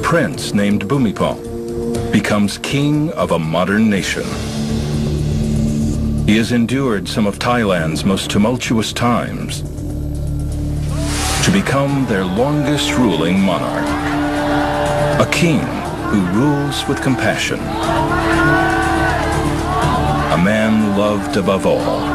prince named Bhumibol becomes king of a modern nation. He has endured some of Thailand's most tumultuous times to become their longest ruling monarch. A king who rules with compassion. A man loved above all.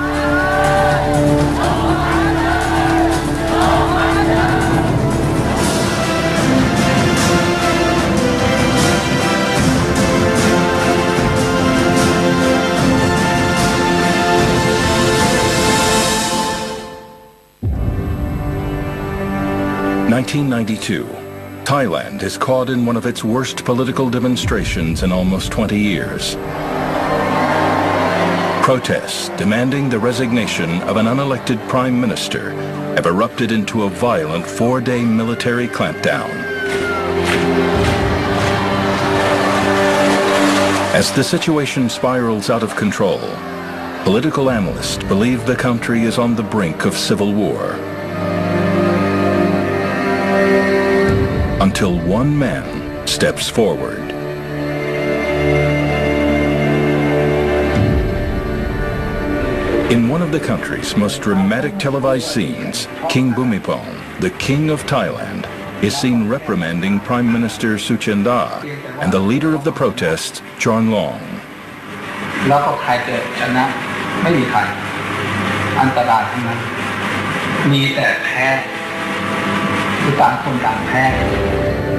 In 1992, Thailand is caught in one of its worst political demonstrations in almost 20 years. Protests demanding the resignation of an unelected prime minister have erupted into a violent 4-day military clampdown. As the situation spirals out of control, political analysts believe the country is on the brink of civil war. Until one man steps forward. In one of the country's most dramatic televised scenes, King Bhumibol, the King of Thailand, is seen reprimanding Prime Minister Suchinda and the leader of the protests, Chornlong.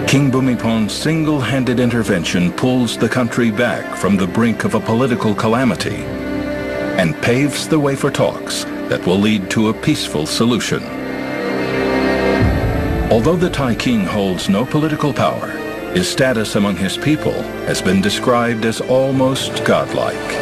King Bhumibol's single-handed intervention pulls the country back from the brink of a political calamity and paves the way for talks that will lead to a peaceful solution. Although the Thai king holds no political power, his status among his people has been described as almost godlike.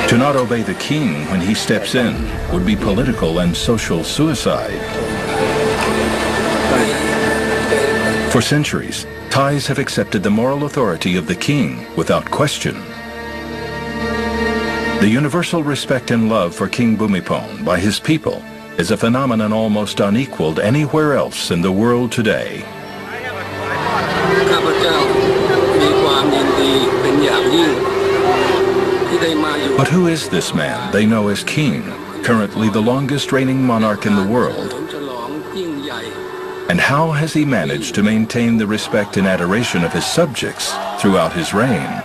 To not obey the king when he steps in would be political and social suicide. For centuries, Thais have accepted the moral authority of the king without question. The universal respect and love for King Bhumibol by his people is a phenomenon almost unequaled anywhere else in the world today. But who is this man they know as king, currently the longest reigning monarch in the world? And how has he managed to maintain the respect and adoration of his subjects throughout his reign?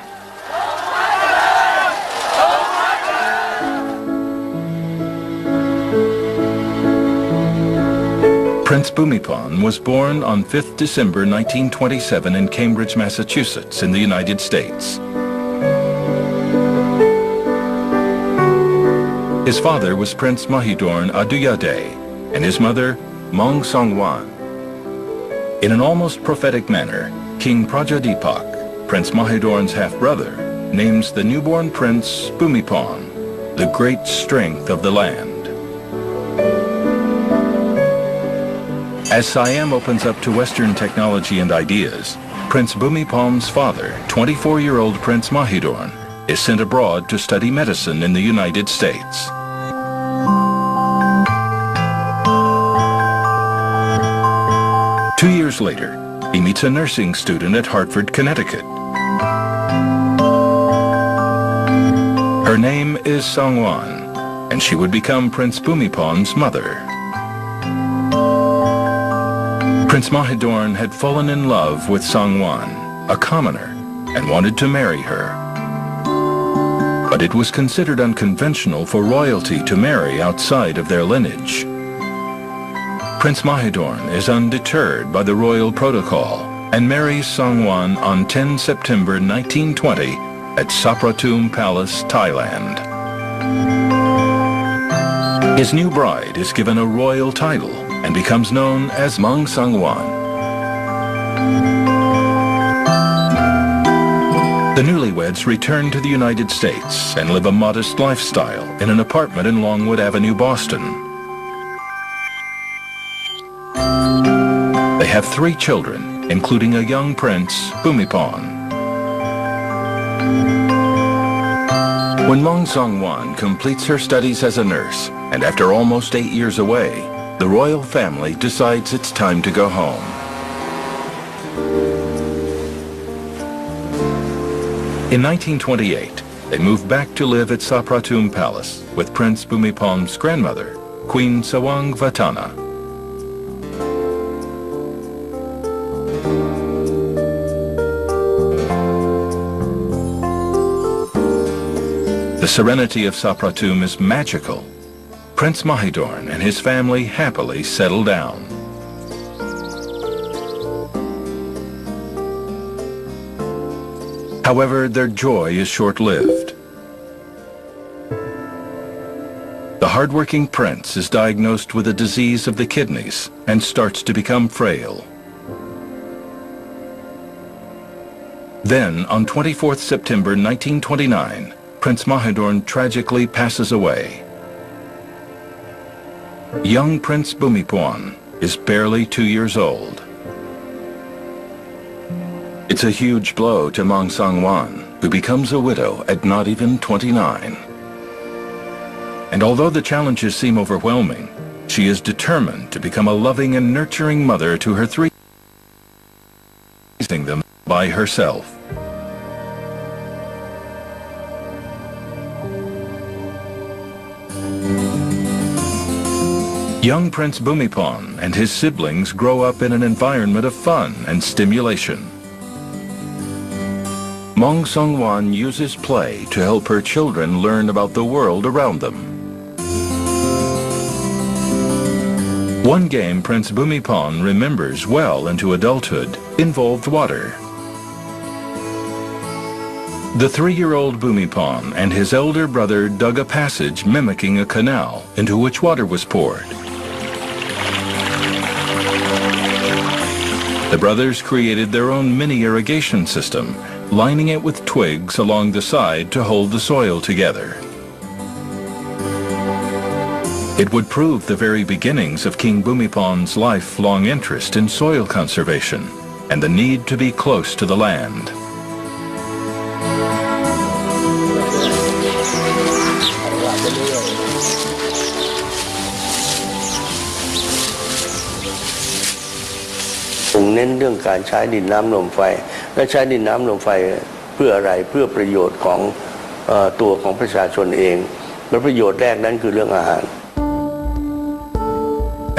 Prince Bhumibol was born on 5th December 1927 in Cambridge, Massachusetts, in the United States. His father was Prince Bhumibol Adulyadej and his mother, Mong Songwan. In an almost prophetic manner, King Prajadipak, Prince Mahidorn's half-brother, names the newborn prince Bhumibol, the great strength of the land. As Siam opens up to Western technology and ideas, Prince Bhumibol's father, 24-year-old Prince Mahidorn, is sent abroad to study medicine in the United States. Two years later, he meets a nursing student at Hartford, Connecticut. Her name is Songwan, and she would become Prince Bhumibol's mother. Prince Mahidorn had fallen in love with Songwan, a commoner, and wanted to marry her. But it was considered unconventional for royalty to marry outside of their lineage. Prince Mahidorn is undeterred by the royal protocol and marries Songwan on 10 September 1920 at Sapratum Palace, Thailand. His new bride is given a royal title and becomes known as Mong Songwan. The newlyweds return to the United States and live a modest lifestyle in an apartment in Longwood Avenue, Boston. They have 3 children, including a young prince, Bhumibol. When Mong Song-wan completes her studies as a nurse, and after almost 8 years away, the royal family decides it's time to go home. In 1928, they moved back to live at Sapratum Palace with Prince Bhumibol's grandmother, Queen Sawang Vatana. The serenity of Sapratum is magical. Prince Mahidorn and his family happily settle down. However, their joy is short-lived. The hardworking prince is diagnosed with a disease of the kidneys and starts to become frail. Then, on 24th September 1929, Prince Mahidorn tragically passes away. Young Prince Bhumibol is barely 2 years old. It's a huge blow to Mong Song-wan, who becomes a widow at not even 29. And although the challenges seem overwhelming, she is determined to become a loving and nurturing mother to her 3 raising them by herself. Young Prince Bhumibol and his siblings grow up in an environment of fun and stimulation. Mong Song-wan uses play to help her children learn about the world around them. One game Prince Bhumibol remembers well into adulthood involved water. The 3-year-old Bhumibol and his elder brother dug a passage mimicking a canal into which water was poured. The brothers created their own mini irrigation system, lining it with twigs along the side to hold the soil together. It would prove the very beginnings of King Bhumibol's lifelong interest in soil conservation and the need to be close to the land.เน้นเรื่องการใช้ดินน้ำลมไฟและใช้ดินน้ำลมไฟเพื่ออะไรเพื่อประโยชน์ของตัวของประชาชนเองและประโยชน์แรกนั้นคือเรื่องอาหาร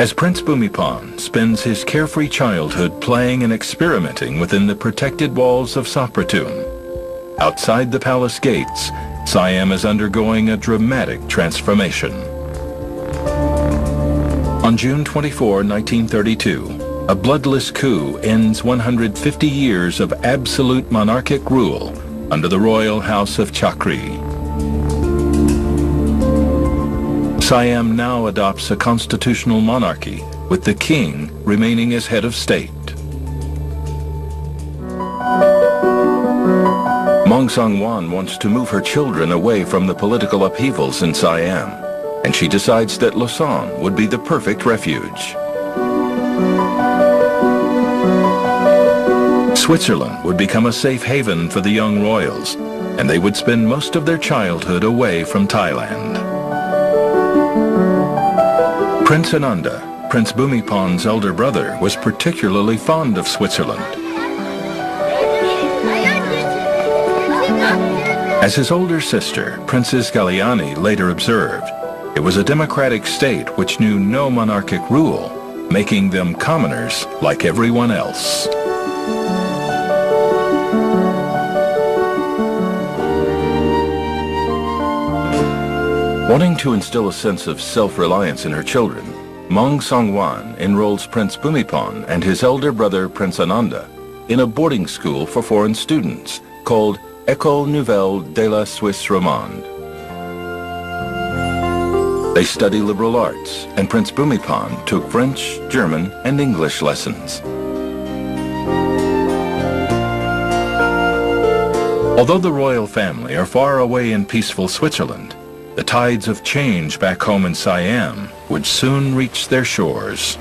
As Prince Bhumibol spends his carefree childhood playing and experimenting within the protected walls of Sapratum, outside the palace gates, Siam is undergoing a dramatic transformation. On June 24, 1932, a bloodless coup ends 150 years of absolute monarchic rule under the royal house of Chakri. Siam now adopts a constitutional monarchy, with the king remaining as head of state. Mong Song-wan wants to move her children away from the political upheavals in Siam, and she decides that Lausanne would be the perfect refuge. Switzerland would become a safe haven for the young royals, and they would spend most of their childhood away from Thailand. Prince Ananda, Prince Bhumibol's elder brother, was particularly fond of Switzerland. As his older sister, Princess Galiani, later observed, it was a democratic state which knew no monarchic rule, making them commoners like everyone else. Wanting to instill a sense of self-reliance in her children, Mong Song-wan enrolls Prince Bhumibol and his elder brother Prince Ananda in a boarding school for foreign students called École Nouvelle de la Suisse Romande. They study liberal arts, and Prince Bhumibol took French, German, and English lessons. Although the royal family are far away in peaceful Switzerland, the tides of change back home in Siam would soon reach their shores.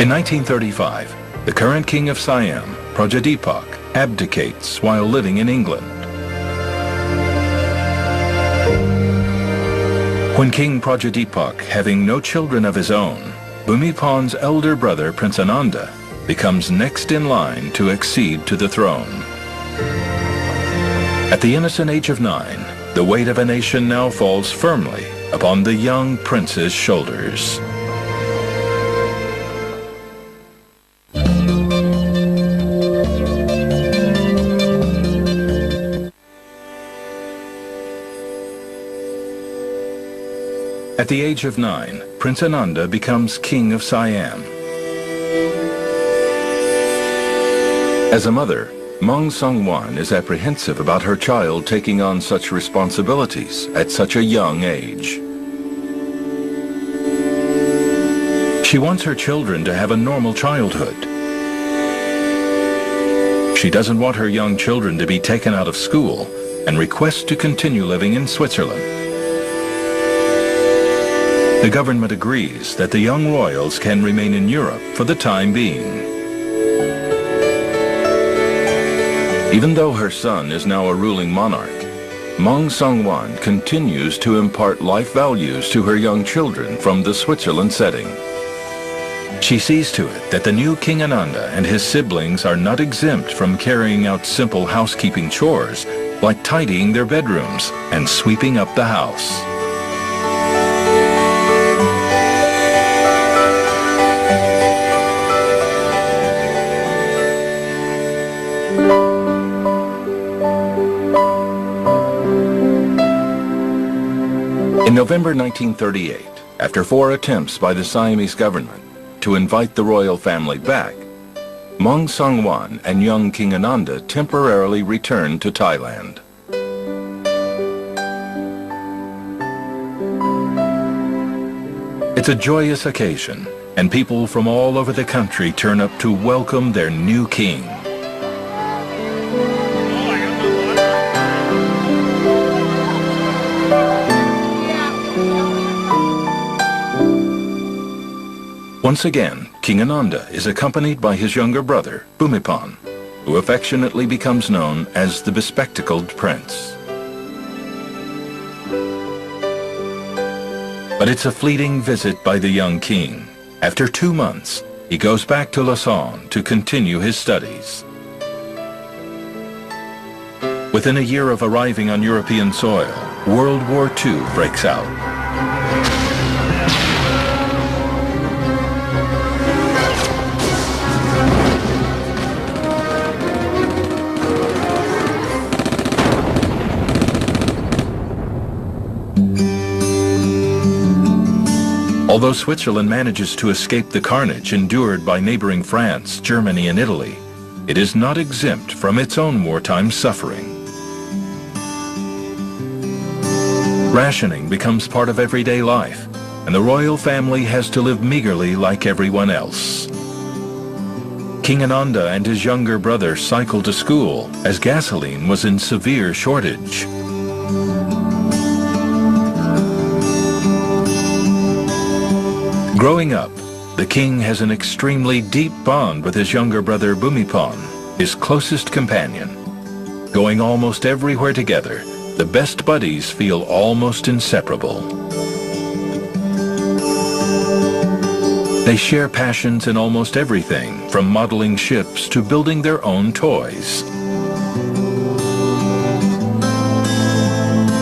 In 1935, the current king of Siam, Prajadeepak, abdicates while living in England. When King Prajadeepak, having no children of his own, Bhumipan's elder brother Prince Ananda becomes next in line to accede to the throne. At the innocent age of 9, the weight of a nation now falls firmly upon the young prince's shoulders. At the age of 9, Prince Ananda becomes king of Siam. As a mother, Maung Song-wan is apprehensive about her child taking on such responsibilities at such a young age. She wants her children to have a normal childhood. She doesn't want her young children to be taken out of school and requests to continue living in Switzerland. The government agrees that the young royals can remain in Europe for the time being. Even though her son is now a ruling monarch, Maung Song-wan continues to impart life values to her young children from the Switzerland setting. She sees to it that the new King Ananda and his siblings are not exempt from carrying out simple housekeeping chores like tidying their bedrooms and sweeping up the house. In November 1938, after 4 attempts by the Siamese government to invite the royal family back, Maung Song-wan and young King Ananda temporarily returned to Thailand. It's a joyous occasion, and people from all over the country turn up to welcome their new king. Once again, King Ananda is accompanied by his younger brother, Bhumipan, who affectionately becomes known as the bespectacled prince. But it's a fleeting visit by the young king. After 2 months, he goes back to Lausanne to continue his studies. Within a year of arriving on European soil, World War II breaks out. Although Switzerland manages to escape the carnage endured by neighboring France, Germany, and Italy, it is not exempt from its own wartime suffering. Rationing becomes part of everyday life, and the royal family has to live meagerly like everyone else. King Ananda and his younger brother cycle to school as gasoline was in severe shortage. Growing up, the king has an extremely deep bond with his younger brother Bhumipan, his closest companion. Going almost everywhere together, the best buddies feel almost inseparable. They share passions in almost everything, from modeling ships to building their own toys.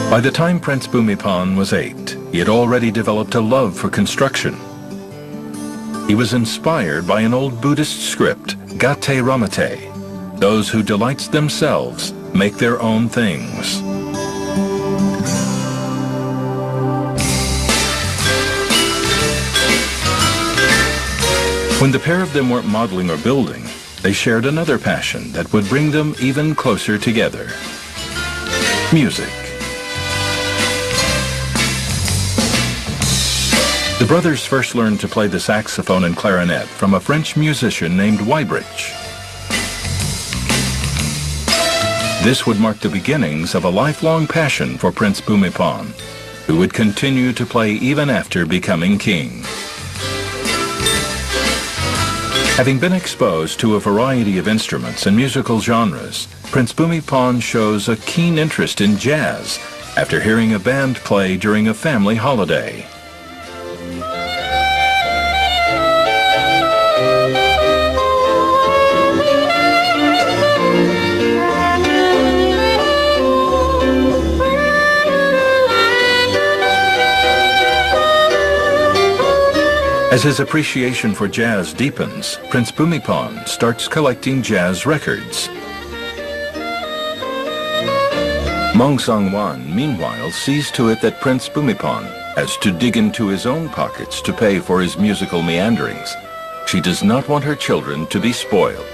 By the time Prince Bhumipan was 8, he had already developed a love for construction. He was inspired by an old Buddhist script, Gate Ramate. Those who delights themselves make their own things. When the pair of them weren't modeling or building, they shared another passion that would bring them even closer together: music. The brothers first learned to play the saxophone and clarinet from a French musician named Weibrecht. This would mark the beginnings of a lifelong passion for Prince Bhumipan, who would continue to play even after becoming king. Having been exposed to a variety of instruments and musical genres, Prince Bhumibol shows a keen interest in jazz after hearing a band play during a family holiday. As his appreciation for jazz deepens, Prince Bhumibol starts collecting jazz records. Mong Sang-wan, meanwhile, sees to it that Prince Bhumibol has to dig into his own pockets to pay for his musical meanderings. She does not want her children to be spoiled.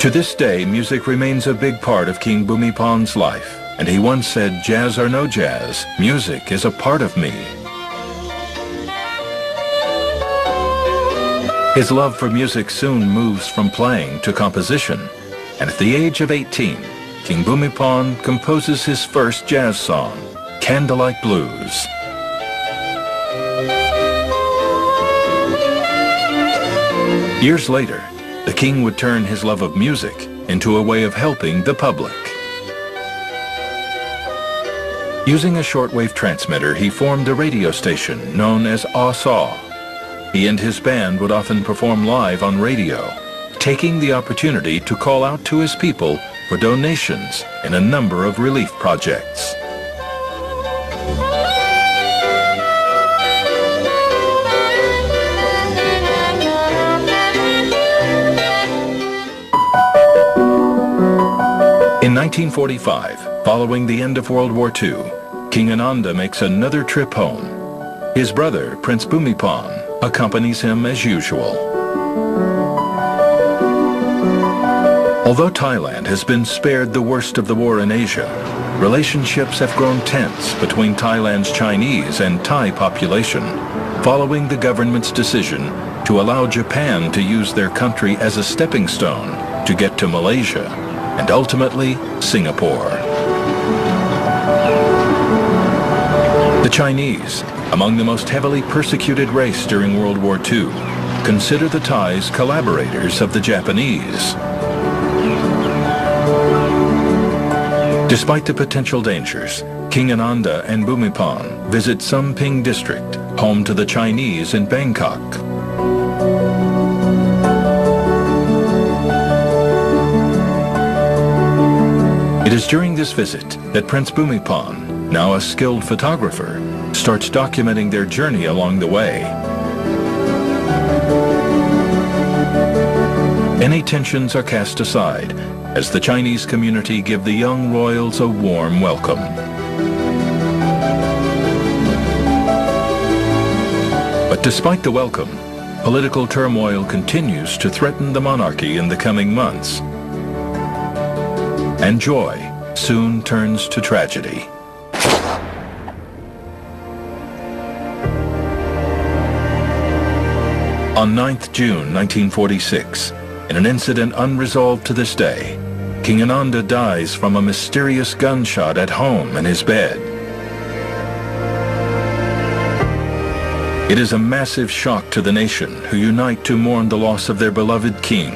To this day, music remains a big part of King Bhumibol's life. And he once said, "Jazz or no jazz, music is a part of me." His love for music soon moves from playing to composition, and at the age of 18, King Bhumibol composes his first jazz song, Candlelight Blues. Years later, the king would turn his love of music into a way of helping the public. Using a shortwave transmitter, he formed a radio station known as Aw. He and his band would often perform live on radio, taking the opportunity to call out to his people for donations in a number of relief projects. In 1945, following the end of World War II, King Ananda makes another trip home. His brother, Prince Bhumibol, accompanies him as usual. Although Thailand has been spared the worst of the war in Asia, relationships have grown tense between Thailand's Chinese and Thai population, following the government's decision to allow Japan to use their country as a stepping stone to get to Malaysia and ultimately Singapore. The Chinese, among the most heavily persecuted race during World War II, consider the Thais collaborators of the Japanese. Despite the potential dangers, King Ananda and Bhumibol visit Samping district, home to the Chinese in Bangkok. It is during this visit that Prince Bhumibol, now a skilled photographer, starts documenting their journey along the way. Any tensions are cast aside as the Chinese community give the young royals a warm welcome. But despite the welcome, political turmoil continues to threaten the monarchy in the coming months. And joy soon turns to tragedy. On 9th June 1946, in an incident unresolved to this day, King Ananda dies from a mysterious gunshot at home in his bed. It is a massive shock to the nation who unite to mourn the loss of their beloved king.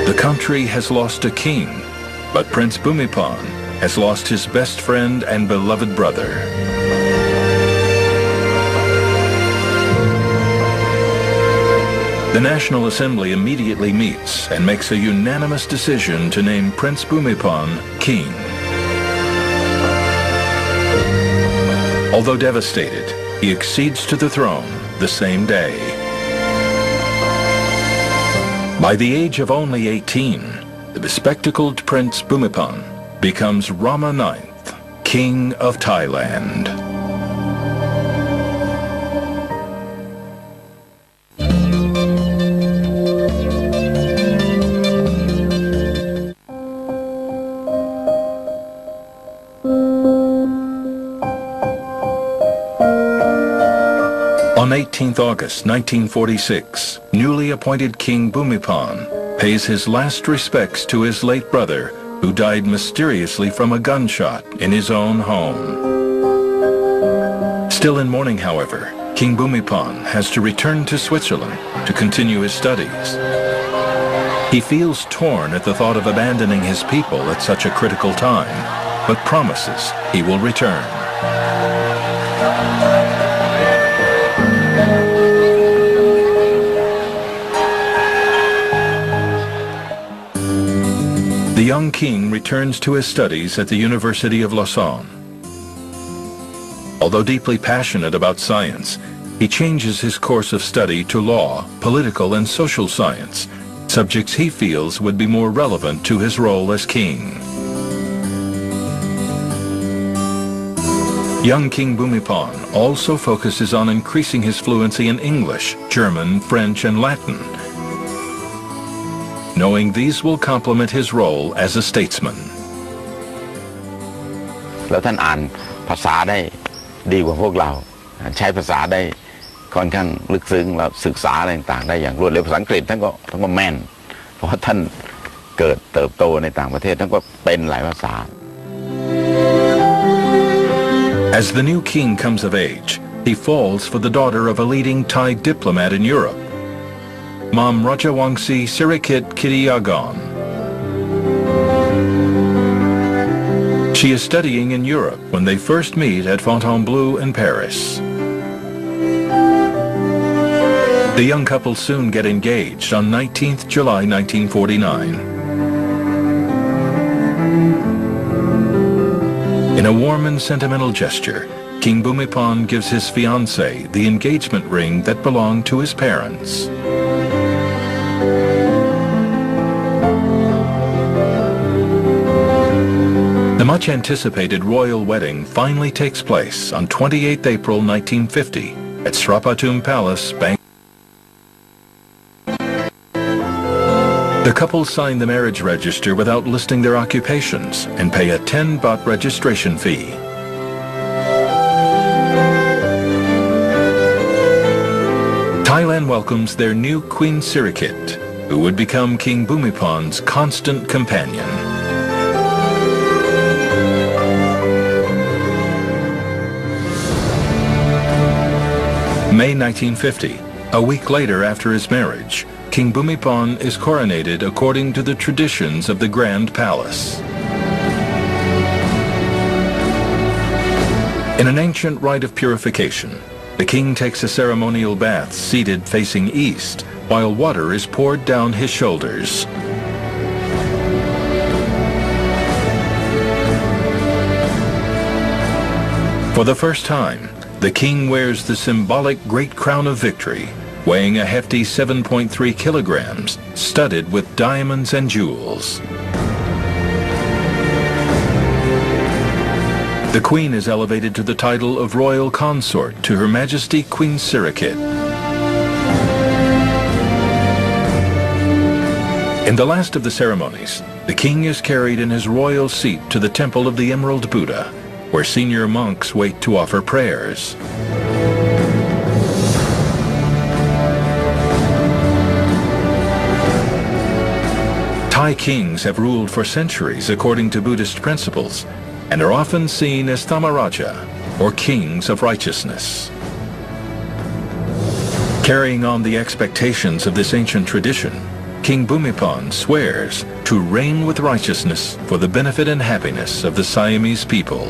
The country has lost a king, but Prince Bhumibol has lost his best friend and beloved brother. The National Assembly immediately meets and makes a unanimous decision to name Prince Bhumibol king. Although devastated, he accedes to the throne the same day. By the age of only 18, the bespectacled Prince Bhumibol becomes Rama IX, King of Thailand. On 18th August 1946, newly appointed King Bhumibol pays his last respects to his late brother, who died mysteriously from a gunshot in his own home. Still in mourning, however, King Bhumibol has to return to Switzerland to continue his studies. He feels torn at the thought of abandoning his people at such a critical time, but promises he will return. The young king returns to his studies at the University of Lausanne. Although deeply passionate about science, he changes his course of study to law, political and social science, subjects he feels would be more relevant to his role as king. Young King Bhumibol also focuses on increasing his fluency in English, German, French and Latin, knowing these will complement his role as a statesman. แล้วท่านอ่านภาษาได้ดีกว่าพวกเราใช้ภาษาได้ค่อนข้างลึกซึ้งแล้วศึกษาอะไรต่างๆได้อย่างรวดเร็วภาษาอังกฤษท่านก็แม่นเพราะท่านเกิดเติบโตในต่างประเทศท่านก็เป็นหลายภาษา As the new king comes of age, he falls for the daughter of a leading Thai diplomat in Europe, Mom Rajawangsi Sirikit Kittiyagon. She is studying in Europe when they first meet at Fontainebleau in Paris. The young couple soon get engaged on 19th July 1949. In a warm and sentimental gesture, King Bhumibol gives his fiancée the engagement ring that belonged to his parents. The much-anticipated royal wedding finally takes place on 28th April 1950 at Srapatum Palace, Bangkok. The couple sign the marriage register without listing their occupations and pay a 10 baht registration fee. Thailand welcomes their new Queen Sirikit, who would become King Bhumibol's constant companion. May 1950, a week later after his marriage, King Bhumibol is coronated according to the traditions of the Grand Palace. In an ancient rite of purification, the king takes a ceremonial bath seated facing east, while water is poured down his shoulders. For the first time, the king wears the symbolic Great Crown of Victory, weighing a hefty 7.3 kilograms, studded with diamonds and jewels. The Queen is elevated to the title of Royal Consort to Her Majesty Queen Sirikit. In the last of the ceremonies, the king is carried in his royal seat to the Temple of the Emerald Buddha, where senior monks wait to offer prayers. Thai kings have ruled for centuries according to Buddhist principles and are often seen as Thamaraja, or kings of righteousness. Carrying on the expectations of this ancient tradition, King Bhumibol swears to reign with righteousness for the benefit and happiness of the Siamese people.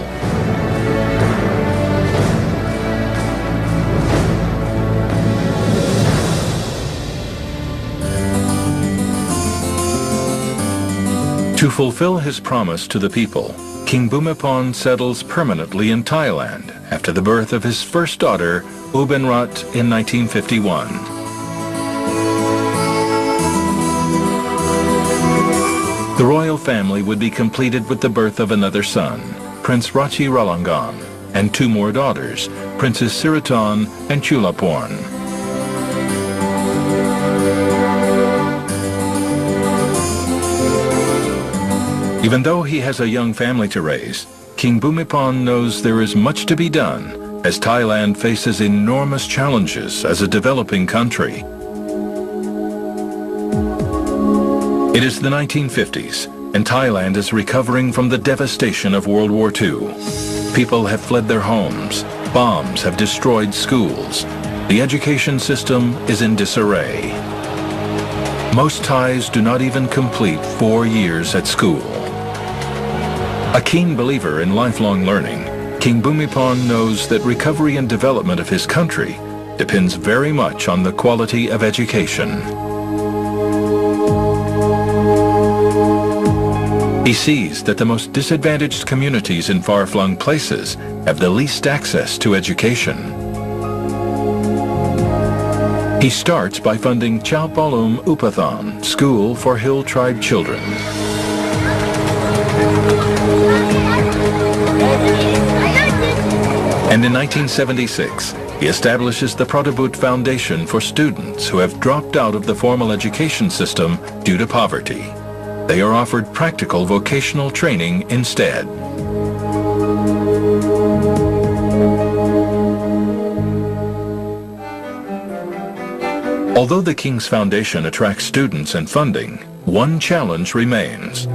To fulfill his promise to the people, King Bhumibol settles permanently in Thailand after the birth of his first daughter, Ubenrat, in 1951. The royal family would be completed with the birth of another son, Prince Rachi Ralangon, and two more daughters, Princess Siriton and Chulaporn. Even though he has a young family to raise, King Bhumibol knows there is much to be done as Thailand faces enormous challenges as a developing country. It is the 1950s, and Thailand is recovering from the devastation of World War II. People have fled their homes. Bombs have destroyed schools. The education system is in disarray. Most Thais do not even complete 4 years at school. A keen believer in lifelong learning, King Bhumibol knows that recovery and development of his country depends very much on the quality of education. He sees that the most disadvantaged communities in far-flung places have the least access to education. He starts by funding Chaupalum Upathon, School for Hill Tribe Children. And in 1976, he establishes the Pradabut Foundation for students who have dropped out of the formal education system due to poverty. They are offered practical vocational training instead. Although the King's Foundation attracts students and funding, one challenge remains.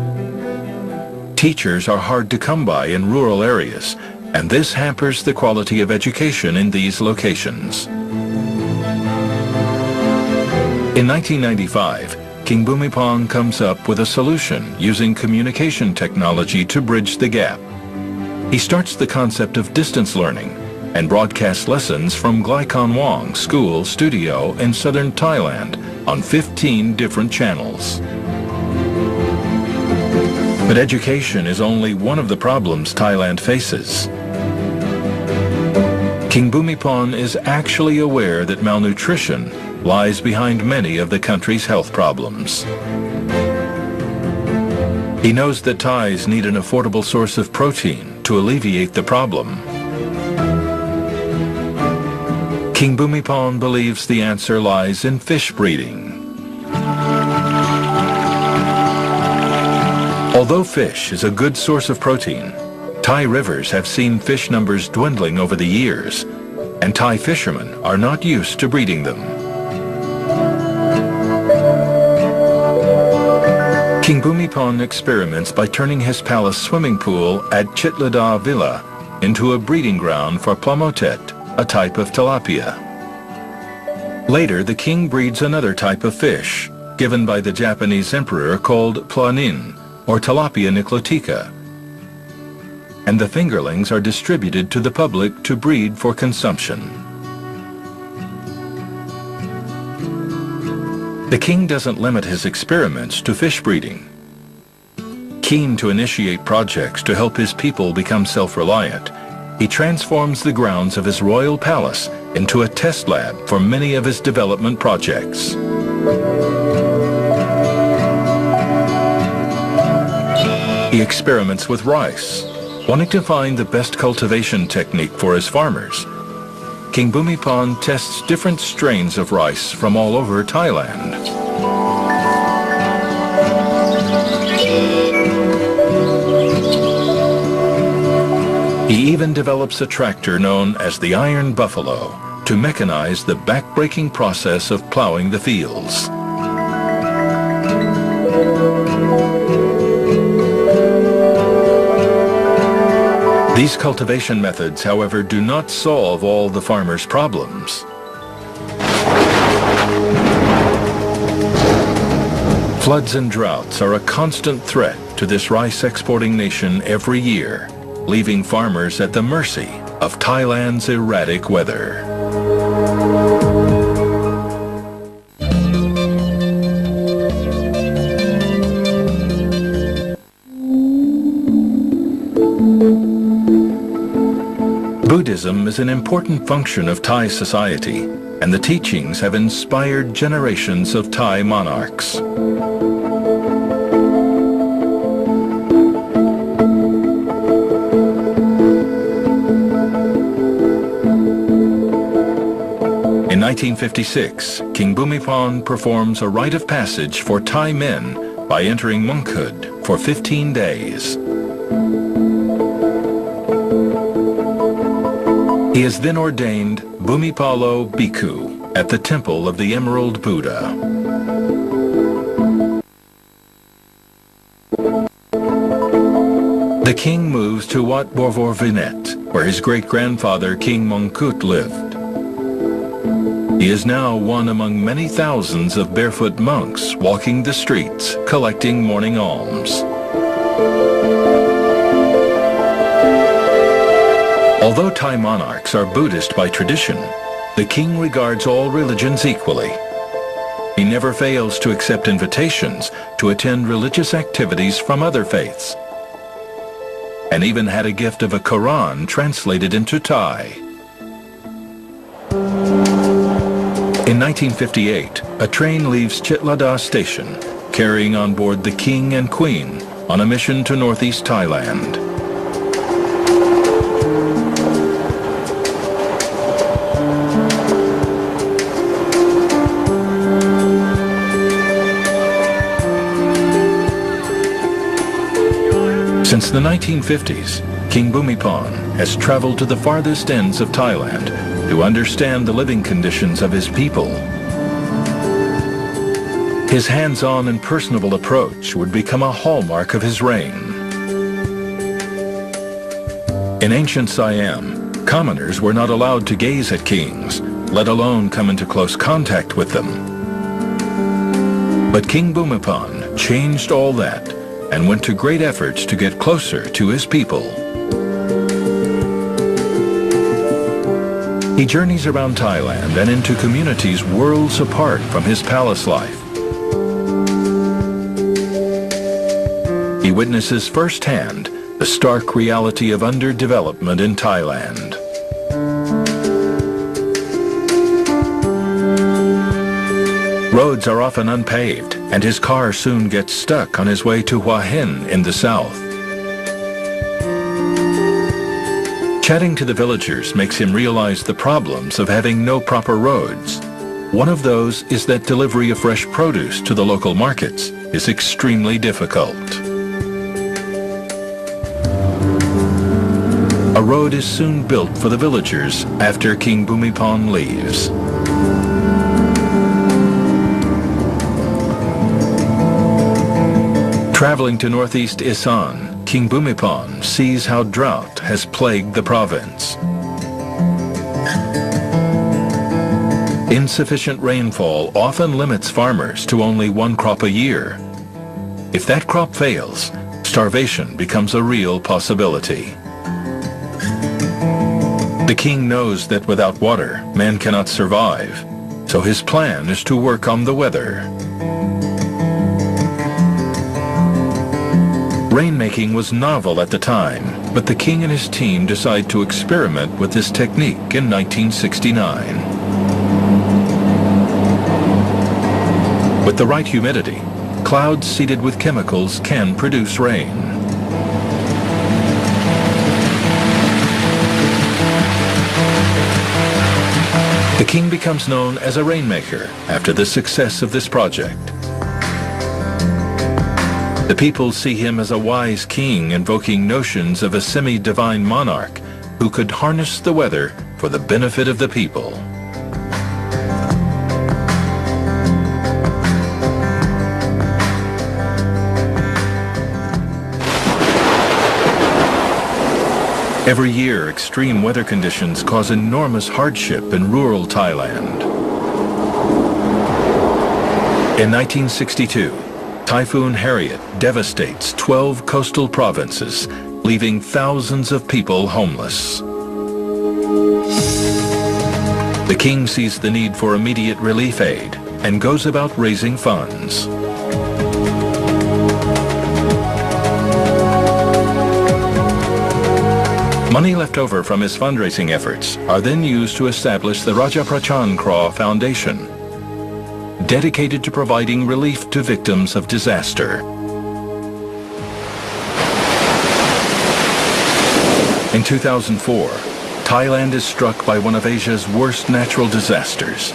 Teachers are hard to come by in rural areas, and this hampers the quality of education in these locations. In 1995, King Bhumibol comes up with a solution using communication technology to bridge the gap. He starts the concept of distance learning and broadcasts lessons from Glaikhon Wong School Studio in southern Thailand on 15 different channels. But education is only one of the problems Thailand faces. King Bhumibol is actually aware that malnutrition lies behind many of the country's health problems. He knows that Thais need an affordable source of protein to alleviate the problem. King Bhumibol believes the answer lies in fish breeding. Although fish is a good source of protein, Thai rivers have seen fish numbers dwindling over the years, and Thai fishermen are not used to breeding them. King Bhumibol experiments by turning his palace swimming pool at Chitlada Villa into a breeding ground for plamotet, a type of tilapia. Later, the king breeds another type of fish, given by the Japanese emperor, called planin, or tilapia nicotica, and the fingerlings are distributed to the public to breed for consumption. The king doesn't limit his experiments to fish breeding. Keen to initiate projects to help his people become self-reliant, he transforms the grounds of his royal palace into a test lab for many of his development projects. He experiments with rice, wanting to find the best cultivation technique for his farmers. King Bhumibol tests different strains of rice from all over Thailand. He even develops a tractor known as the Iron Buffalo to mechanize the back-breaking process of plowing the fields. These cultivation methods, however, do not solve all the farmers' problems. Floods and droughts are a constant threat to this rice-exporting nation every year, leaving farmers at the mercy of Thailand's erratic weather. Buddhism is an important function of Thai society, and the teachings have inspired generations of Thai monarchs. In 1956, King Bhumibol performs a rite of passage for Thai men by entering monkhood for 15 days. He is then ordained Bhumibolo Bhikkhu at the Temple of the Emerald Buddha. The king moves to Wat Borvorvinet, where his great-grandfather King Mongkut lived. He is now one among many thousands of barefoot monks walking the streets, collecting morning alms. Although Thai monarchs are Buddhist by tradition, the king regards all religions equally. He never fails to accept invitations to attend religious activities from other faiths, and even had a gift of a Quran translated into Thai. In 1958, a train leaves Chitlada Station, carrying on board the king and queen on a mission to northeast Thailand. Since the 1950s, King Bhumibol has traveled to the farthest ends of Thailand to understand the living conditions of his people. His hands-on and personable approach would become a hallmark of his reign. In ancient Siam, commoners were not allowed to gaze at kings, let alone come into close contact with them. But King Bhumibol changed all that and went to great efforts to get closer to his people. He journeys around Thailand and into communities worlds apart from his palace life. He witnesses firsthand the stark reality of underdevelopment in Thailand. Roads are often unpaved, and his car soon gets stuck on his way to Hua Hin in the south. Chatting to the villagers makes him realize the problems of having no proper roads. One of those is that delivery of fresh produce to the local markets is extremely difficult. A road is soon built for the villagers after King Bhumibol leaves. Traveling to northeast Isan, King Bhumibol sees how drought has plagued the province. Insufficient rainfall often limits farmers to only one crop a year. If that crop fails, starvation becomes a real possibility. The king knows that without water, man cannot survive, so his plan is to work on the weather. Rainmaking was novel at the time, but the king and his team decide to experiment with this technique in 1969. With the right humidity, clouds seeded with chemicals can produce rain. The king becomes known as a rainmaker after the success of this project. The people see him as a wise king invoking notions of a semi-divine monarch who could harness the weather for the benefit of the people. Every year, extreme weather conditions cause enormous hardship in rural Thailand. In 1962, Typhoon Harriet devastates 12 coastal provinces, leaving thousands of people homeless. The king sees the need for immediate relief aid and goes about raising funds. Money left over from his fundraising efforts are then used to establish the Raja Prachan Kra Foundation, dedicated to providing relief to victims of disaster. In 2004, Thailand is struck by one of Asia's worst natural disasters.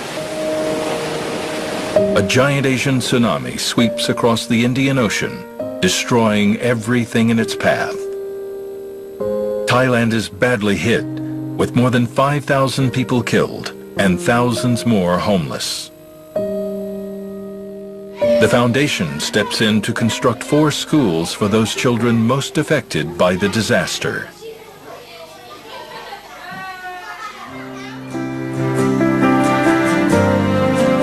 A giant Asian tsunami sweeps across the Indian Ocean, destroying everything in its path. Thailand is badly hit, with more than 5,000 people killed and thousands more homeless. The foundation steps in to construct 4 schools for those children most affected by the disaster.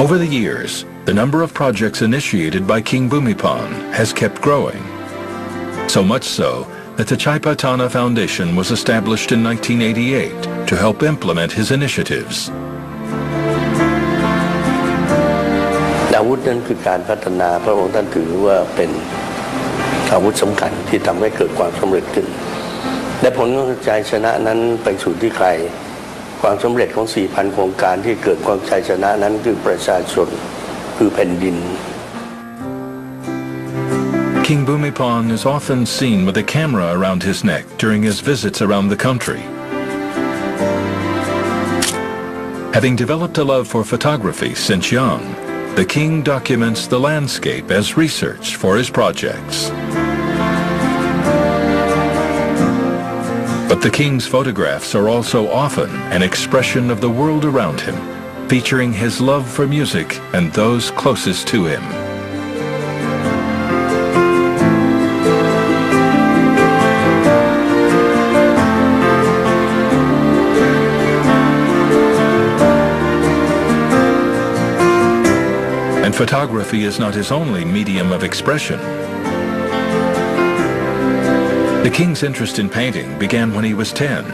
Over the years, the number of projects initiated by King Bhumibol has kept growing. So much so that the Chai Patana Foundation was established in 1988 to help implement his initiatives. อาวุธนั้นคือการพัฒนาพระองค์ท่านถือว่าเป็นอาวุธสำคัญที่ทำให้เกิดความสำเร็จขึ้นและผลของชัยชนะนั้นไปสู่ที่ใครความสำเร็จของ 4,000 โครงการที่เกิดความชัยชนะนั้นคือประชาชนคือแผ่นดิน King Bhumibol is often seen with a camera around his neck during his visits around the country. Having developed a love for photography since young, the king documents the landscape as research for his projects. But the king's photographs are also often an expression of the world around him, featuring his love for music and those closest to him. And photography is not his only medium of expression. The king's interest in painting began when he was 10,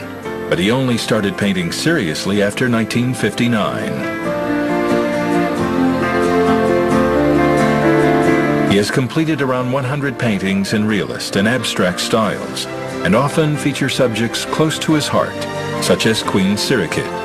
but he only started painting seriously after 1959. He has completed around 100 paintings in realist and abstract styles, and often feature subjects close to his heart, such as Queen Sirikit.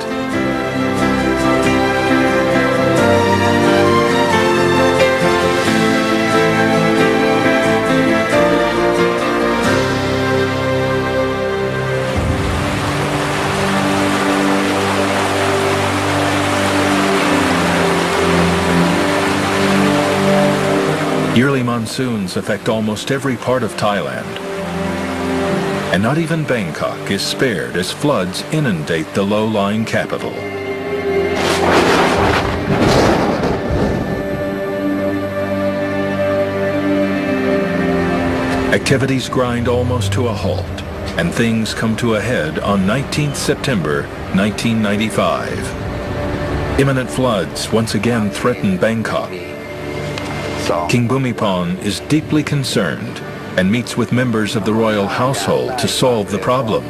Yearly monsoons affect almost every part of Thailand, and not even Bangkok is spared as floods inundate the low-lying capital. Activities grind almost to a halt, and things come to a head on 19th September 1995. Imminent floods once again threaten Bangkok. King Bhumibol is deeply concerned and meets with members of the royal household to solve the problem.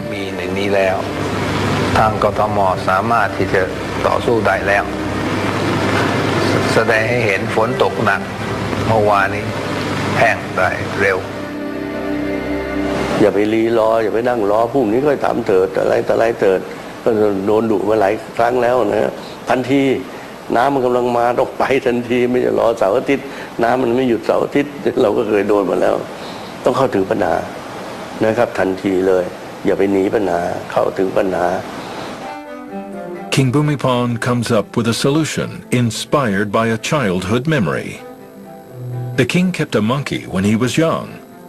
อย่าไปรีรออย่าไปนั่งรอพรุ่งนี้ค่อยทำเถิดอะไรเถิดก็โดนดุมาหลายครั้งแล้วนะทันทีน้ำมันกำลังมาต้องไปทันทีไม่จะรอเสาร์อาทิตย์น้ำมันไม่หยุดเสาร์อาทิตย์เราก็เคยโดนมาแล้วต้องเข้าถึงปัญหานะครับทันทีเลยอย่าไปหนีปัญหาเข้าถึงปัญหา King Bhumibol comes up with a solution inspired by a childhood memory. The king kept a monkey when he was young,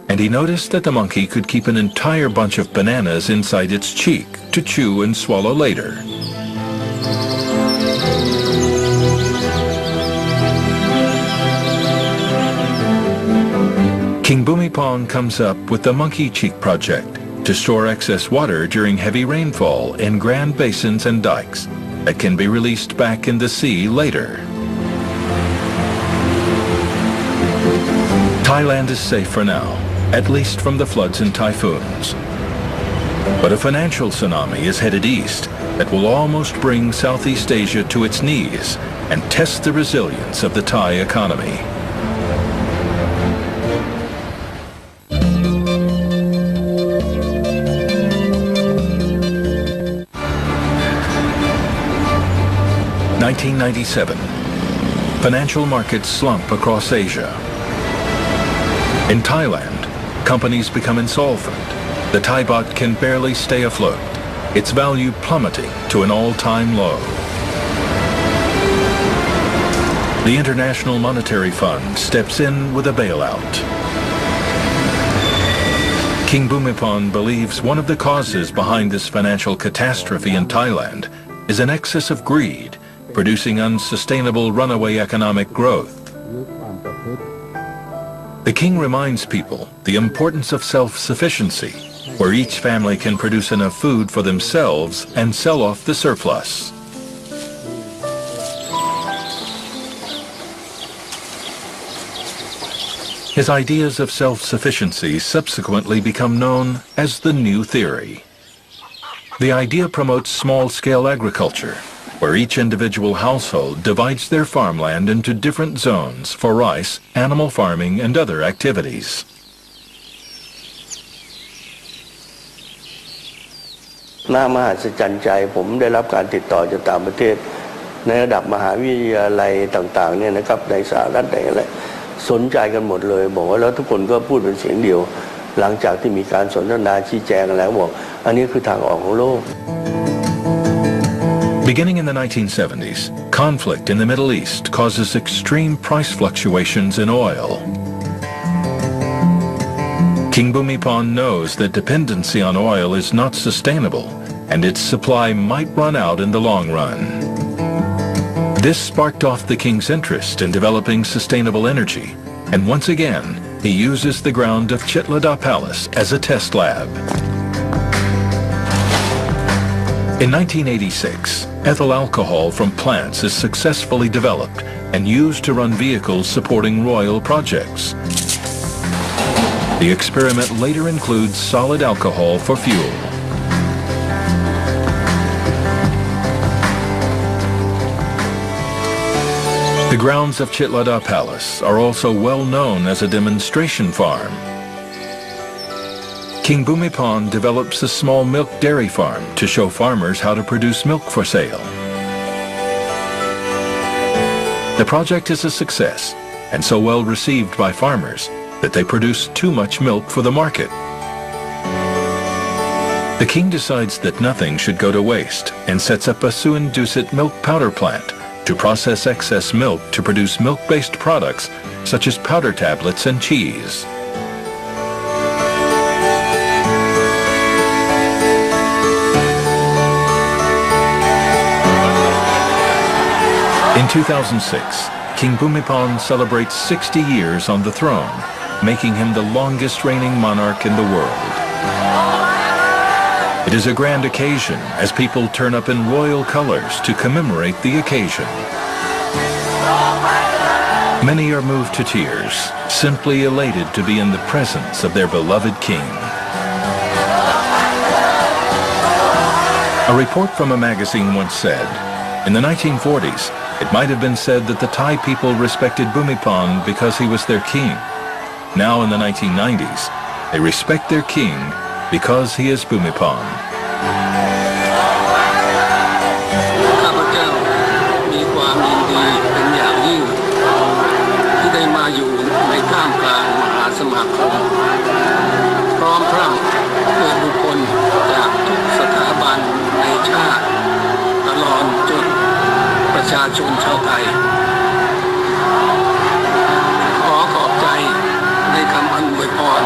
and he noticed that the monkey could keep an entire bunch of bananas inside its cheek to chew and swallow later. King Bhumibol comes up with the Monkey Cheek Project to store excess water during heavy rainfall in grand basins and dikes that can be released back in the sea later. Thailand is safe for now, at least from the floods and typhoons. But a financial tsunami is headed east that will almost bring Southeast Asia to its knees and test the resilience of the Thai economy. In 1997, financial markets slump across Asia. In Thailand, companies become insolvent. The Thai baht can barely stay afloat, its value plummeting to an all-time low. The International Monetary Fund steps in with a bailout. King Bhumibol believes one of the causes behind this financial catastrophe in Thailand is an excess of greed, producing unsustainable runaway economic growth. The king reminds people the importance of self-sufficiency, where each family can produce enough food for themselves and sell off the surplus. His ideas of self-sufficiency subsequently become known as the New Theory. The idea promotes small-scale agriculture, where each individual household divides their farmland into different zones for rice, animal farming, and other activities. น่ามหัศจรรย์ใจผมได้รับการติดต่อจากต่างประเทศในระดับมหาวิทยาลัยต่างๆเนี่ยนะครับในสหรัฐในอะไรสนใจกันหมดเลยบอกว่าแล้วทุกคนก็พูดเป็นเสียงเดียวหลังจากที่มีการสนทนาชี้แจงกันแล้วบอกอันนี้คือทางออกของโลก Beginning in the 1970s, conflict in the Middle East causes extreme price fluctuations in oil. King Bhumibol knows that dependency on oil is not sustainable, and its supply might run out in the long run. This sparked off the king's interest in developing sustainable energy, and once again, he uses the ground of Chitlada Palace as a test lab. In 1986, ethyl alcohol from plants is successfully developed and used to run vehicles supporting royal projects. The experiment later includes solid alcohol for fuel. The grounds of Chitlada Palace are also well known as a demonstration farm. King Bhumibol develops a small milk dairy farm to show farmers how to produce milk for sale. The project is a success and so well received by farmers that they produce too much milk for the market. The king decides that nothing should go to waste and sets up a Suindusit milk powder plant to process excess milk to produce milk-based products such as powder tablets and cheese. In 2006, King Bhumibol celebrates 60 years on the throne, making him the longest reigning monarch in the world. It is a grand occasion as people turn up in royal colors to commemorate the occasion. Many are moved to tears, simply elated to be in the presence of their beloved king. A report from a magazine once said, in the 1940s, it might have been said that the Thai people respected Bhumibol because he was their king. Now in the 1990s, they respect their king because he is Bhumibol. ข้าพเจ้ามีความยินดีเป็นอย่างยิ่งที่ได้มาอยู่ในท่ามกลางมหาสมาคมพร้อมพรั่งเพื่อบุคคลจากทุกสถาบันในชาติตลอดจนประชาชนชาวไทยขอขอบใจในคำอวยพร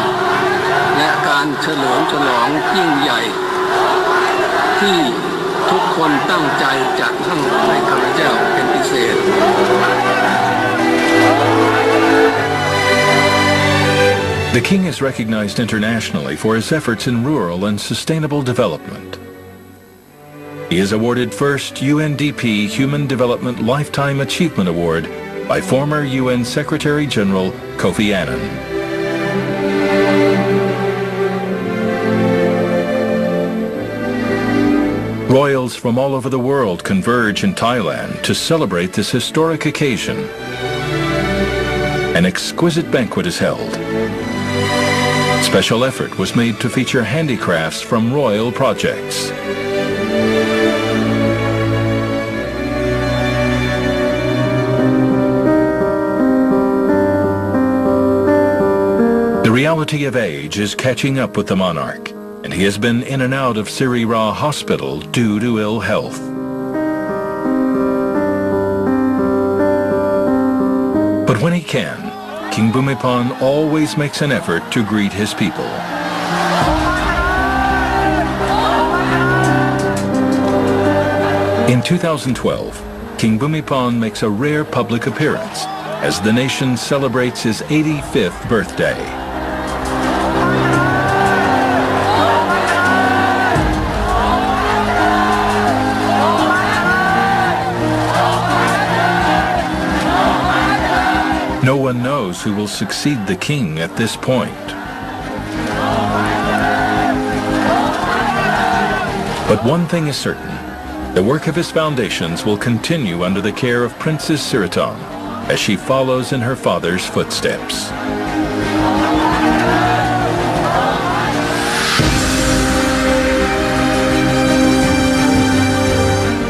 และการเฉลิมฉลองยิ่งใหญ่ที่ทุกคนตั้งใจจะให้ข้าพเจ้าเป็นพิเศษ The king is recognized internationally for his efforts in rural and sustainable development. He is awarded first UNDP Human Development Lifetime Achievement Award by former UN Secretary General Kofi Annan. Royals from all over the world converge in Thailand to celebrate this historic occasion. An exquisite banquet is held. Special effort was made to feature handicrafts from royal projects. The reality of age is catching up with the monarch, and he has been in and out of Sirira Hospital due to ill health. But when he can, King Bhumibol always makes an effort to greet his people. In 2012, King Bhumibol makes a rare public appearance as the nation celebrates his 85th birthday. No one knows who will succeed the king at this point. But one thing is certain. The work of his foundations will continue under the care of Princess Siriton as she follows in her father's footsteps.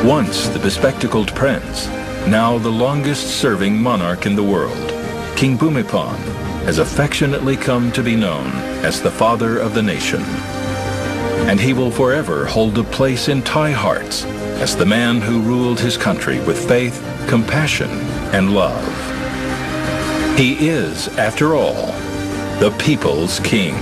Once the bespectacled prince, now the longest-serving monarch in the world, King Bhumibol has affectionately come to be known as the father of the nation. And he will forever hold a place in Thai hearts as the man who ruled his country with faith, compassion, and love. He is, after all, the people's king.